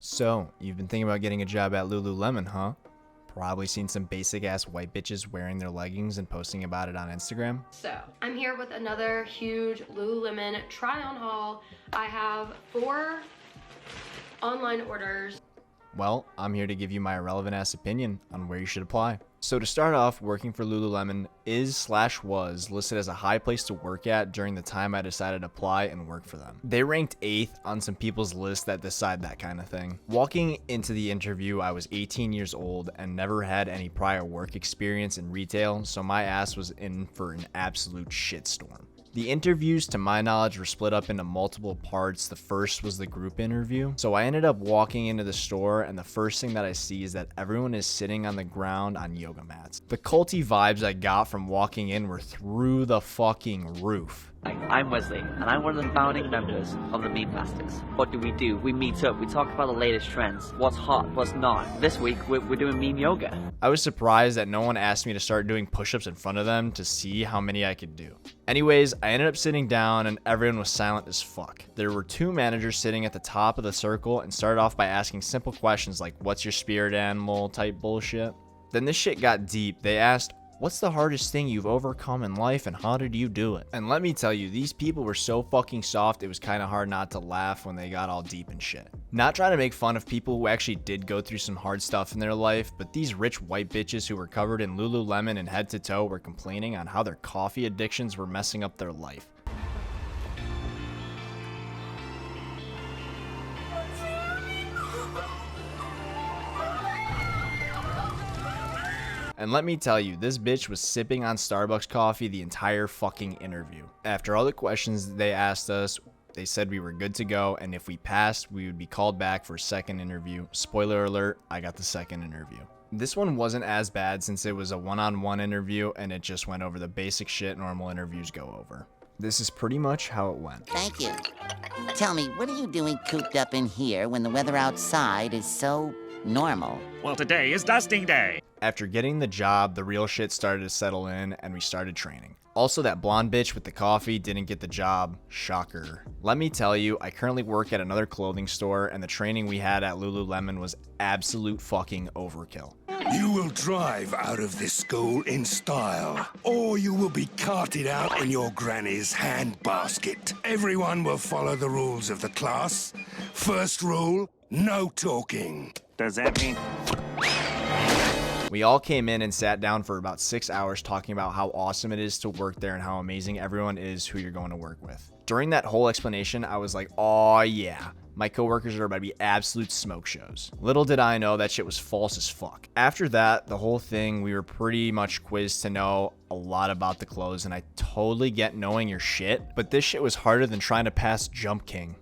So, you've been thinking about getting a job at Lululemon, huh? Probably seen some basic ass white bitches wearing their leggings and posting about it on Instagram. So, I'm here with another huge Lululemon try-on haul. I have 4 online orders. Well, I'm here to give you my irrelevant ass opinion on where you should apply. So to start off, working for Lululemon was listed as a high place to work at during the time I decided to apply and work for them. They ranked 8th on some people's list that decide that kind of thing. Walking into the interview, I was 18 years old and never had any prior work experience in retail, so my ass was in for an absolute shitstorm. The interviews, to my knowledge, were split up into multiple parts. The first was the group interview. So I ended up walking into the store, and the first thing that I see is that everyone is sitting on the ground on yoga mats. The culty vibes I got from walking in were through the fucking roof. I'm Wesley, and I'm one of the founding members of the Meat Plastics. What do? We meet up, we talk about the latest trends, what's hot, what's not. This week, we're doing meme yoga. I was surprised that no one asked me to start doing push-ups in front of them to see how many I could do. Anyways, I ended up sitting down and everyone was silent as fuck. There were 2 managers sitting at the top of the circle and started off by asking simple questions like, what's your spirit animal type bullshit. Then this shit got deep. They asked, what's the hardest thing you've overcome in life and how did you do it? And let me tell you, these people were so fucking soft, it was kind of hard not to laugh when they got all deep and shit. Not trying to make fun of people who actually did go through some hard stuff in their life, but these rich white bitches who were covered in Lululemon and head to toe were complaining on how their coffee addictions were messing up their life. And let me tell you, this bitch was sipping on Starbucks coffee the entire fucking interview. After all the questions they asked us, they said we were good to go, and if we passed, we would be called back for a second interview. Spoiler alert, I got the second interview. This one wasn't as bad since it was a one-on-one interview, and it just went over the basic shit normal interviews go over. This is pretty much how it went. Thank you. Tell me, what are you doing cooped up in here when the weather outside is so normal? Well, today is dusting day. After getting the job, the real shit started to settle in and we started training. Also, that blonde bitch with the coffee didn't get the job. Shocker. Let me tell you, I currently work at another clothing store and the training we had at Lululemon was absolute fucking overkill. You will drive out of this school in style, or you will be carted out in your granny's handbasket. Everyone will follow the rules of the class. First rule, no talking. Does that mean... We all came in and sat down for about 6 hours talking about how awesome it is to work there and how amazing everyone is who you're going to work with. During that whole explanation, I was like, oh yeah, my coworkers are about to be absolute smoke shows. Little did I know that shit was false as fuck. After that, the whole thing, we were pretty much quizzed to know a lot about the clothes, and I totally get knowing your shit, but this shit was harder than trying to pass Jump King.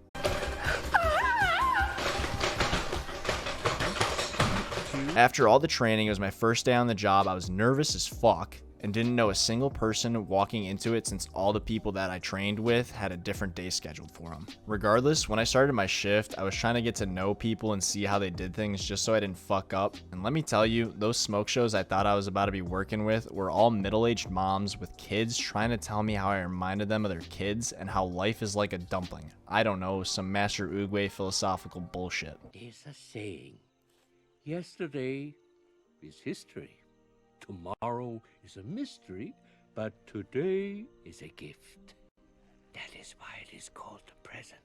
After all the training, it was my first day on the job. I was nervous as fuck and didn't know a single person walking into it since all the people that I trained with had a different day scheduled for them. Regardless, when I started my shift, I was trying to get to know people and see how they did things just so I didn't fuck up. And let me tell you, those smoke shows I thought I was about to be working with were all middle-aged moms with kids trying to tell me how I reminded them of their kids and how life is like a dumpling. I don't know, some Master Oogway philosophical bullshit. There's a saying. Yesterday is history. Tomorrow is a mystery, but today is a gift. That is why it is called the present.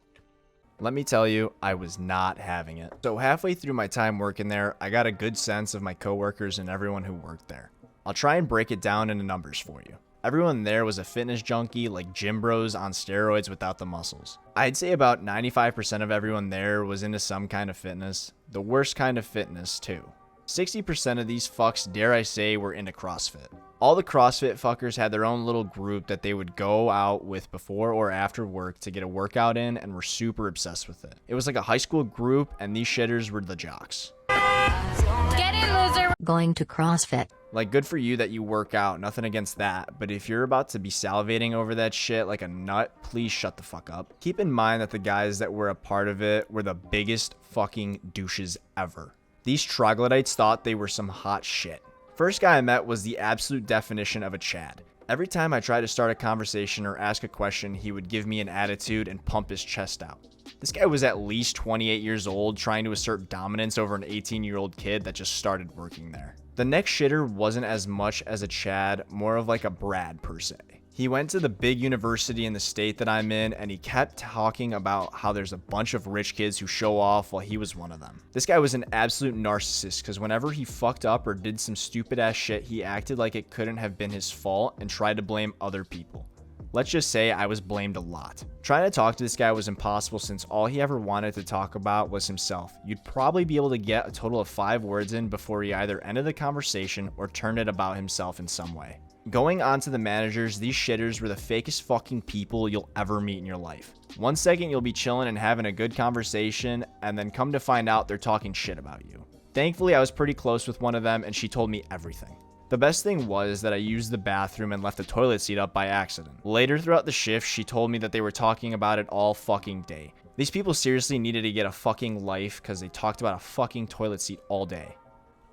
Let me tell you, I was not having it. So halfway through my time working there, I got a good sense of my coworkers and everyone who worked there. I'll try and break it down into numbers for you. Everyone there was a fitness junkie, like gym bros on steroids without the muscles. I'd say about 95% of everyone there was into some kind of fitness, the worst kind of fitness too. 60% of these fucks, dare I say, were into CrossFit. All the CrossFit fuckers had their own little group that they would go out with before or after work to get a workout in and were super obsessed with it. It was like a high school group and these shitters were the jocks. Get in, loser! Going to CrossFit. Like, good for you that you work out, nothing against that, but if you're about to be salivating over that shit like a nut, please shut the fuck up. Keep in mind that the guys that were a part of it were the biggest fucking douches ever. These troglodytes thought they were some hot shit. First guy I met was the absolute definition of a Chad. Every time I tried to start a conversation or ask a question, he would give me an attitude and pump his chest out. This guy was at least 28 years old, trying to assert dominance over an 18-year-old kid that just started working there. The next shitter wasn't as much as a Chad, more of like a Brad per se. He went to the big university in the state that I'm in, and he kept talking about how there's a bunch of rich kids who show off while he was one of them. This guy was an absolute narcissist, because whenever he fucked up or did some stupid ass shit, he acted like it couldn't have been his fault and tried to blame other people. Let's just say I was blamed a lot. Trying to talk to this guy was impossible since all he ever wanted to talk about was himself. You'd probably be able to get a total of 5 words in before he either ended the conversation or turned it about himself in some way. Going on to the managers, these shitters were the fakest fucking people you'll ever meet in your life. One second you'll be chilling and having a good conversation, and then come to find out they're talking shit about you. Thankfully, I was pretty close with one of them and she told me everything. The best thing was that I used the bathroom and left the toilet seat up by accident. Later throughout the shift, she told me that they were talking about it all fucking day. These people seriously needed to get a fucking life because they talked about a fucking toilet seat all day.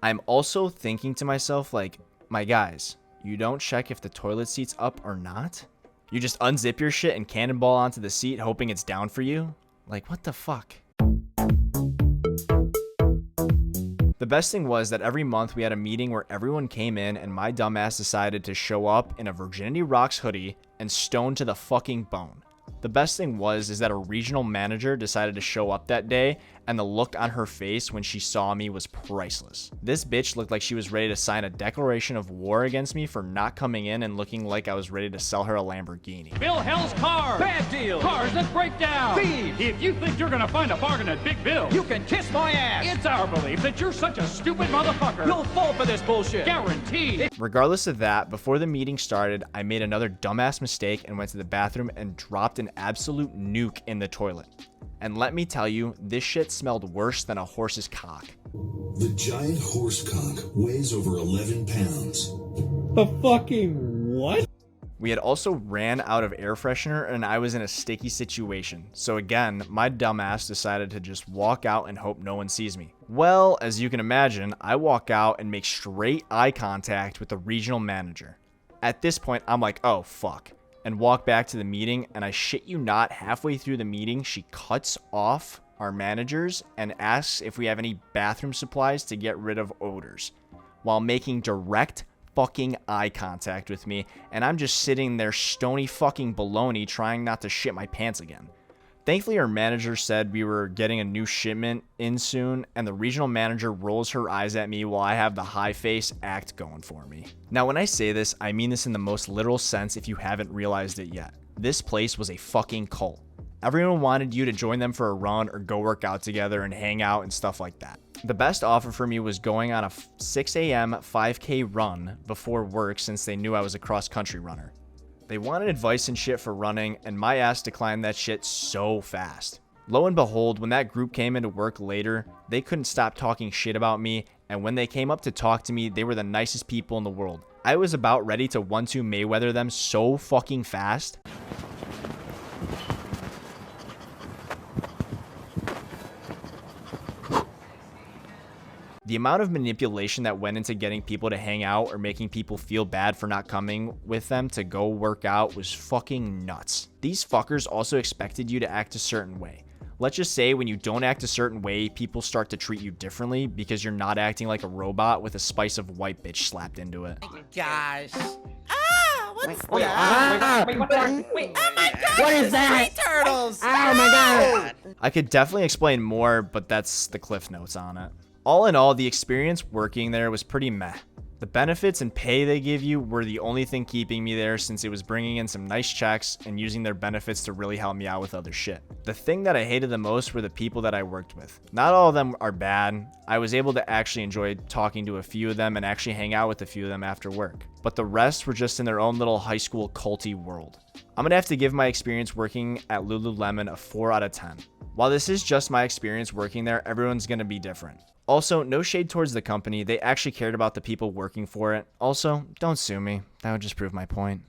I'm also thinking to myself, like, my guys, you don't check if the toilet seat's up or not? You just unzip your shit and cannonball onto the seat hoping it's down for you? Like, what the fuck? The best thing was that every month we had a meeting where everyone came in and my dumbass decided to show up in a Virginity Rocks hoodie and stoned to the fucking bone. The best thing is that a regional manager decided to show up that day, and the look on her face when she saw me was priceless. This bitch looked like she was ready to sign a declaration of war against me for not coming in and looking like I was ready to sell her a Lamborghini. Bill Hell's car. Bad deal. Cars that break down. Thieves. If you think you're gonna find a bargain at Big Bill, you can kiss my ass. It's our belief that you're such a stupid motherfucker. You'll fall for this bullshit. Guaranteed. Regardless of that, before the meeting started, I made another dumbass mistake and went to the bathroom and dropped an absolute nuke in the toilet. And let me tell you, this shit smelled worse than a horse's cock. The giant horse cock weighs over 11 pounds. The fucking what? We had also ran out of air freshener and I was in a sticky situation. So again, my dumbass decided to just walk out and hope no one sees me. Well, as you can imagine, I walk out and make straight eye contact with the regional manager. At this point, I'm like, oh fuck. And walk back to the meeting, and I shit you not, halfway through the meeting, she cuts off our managers and asks if we have any bathroom supplies to get rid of odors, while making direct fucking eye contact with me, and I'm just sitting there stony fucking baloney trying not to shit my pants again. Thankfully, our manager said we were getting a new shipment in soon, and the regional manager rolls her eyes at me while I have the high face act going for me. Now, when I say this, I mean this in the most literal sense if you haven't realized it yet. This place was a fucking cult. Everyone wanted you to join them for a run or go work out together and hang out and stuff like that. The best offer for me was going on a 6 a.m. 5K run before work since they knew I was a cross-country runner. They wanted advice and shit for running, and my ass declined that shit so fast. Lo and behold, when that group came into work later, they couldn't stop talking shit about me, and when they came up to talk to me, they were the nicest people in the world. I was about ready to 1-2 Mayweather them so fucking fast. The amount of manipulation that went into getting people to hang out or making people feel bad for not coming with them to go work out was fucking nuts. These fuckers also expected you to act a certain way. Let's just say when you don't act a certain way, people start to treat you differently because you're not acting like a robot with a spice of white bitch slapped into it. Gosh. What's that? Wait, oh my gosh, What is that? sea turtles! Oh my god. I could definitely explain more, but that's the cliff notes on it. All in all, the experience working there was pretty meh. The benefits and pay they give you were the only thing keeping me there since it was bringing in some nice checks and using their benefits to really help me out with other shit. The thing that I hated the most were the people that I worked with. Not all of them are bad. I was able to actually enjoy talking to a few of them and actually hang out with a few of them after work. But the rest were just in their own little high school culty world. I'm gonna have to give my experience working at Lululemon a 4 out of 10. While this is just my experience working there, everyone's gonna be different. Also, no shade towards the company, they actually cared about the people working for it. Also, don't sue me, that would just prove my point.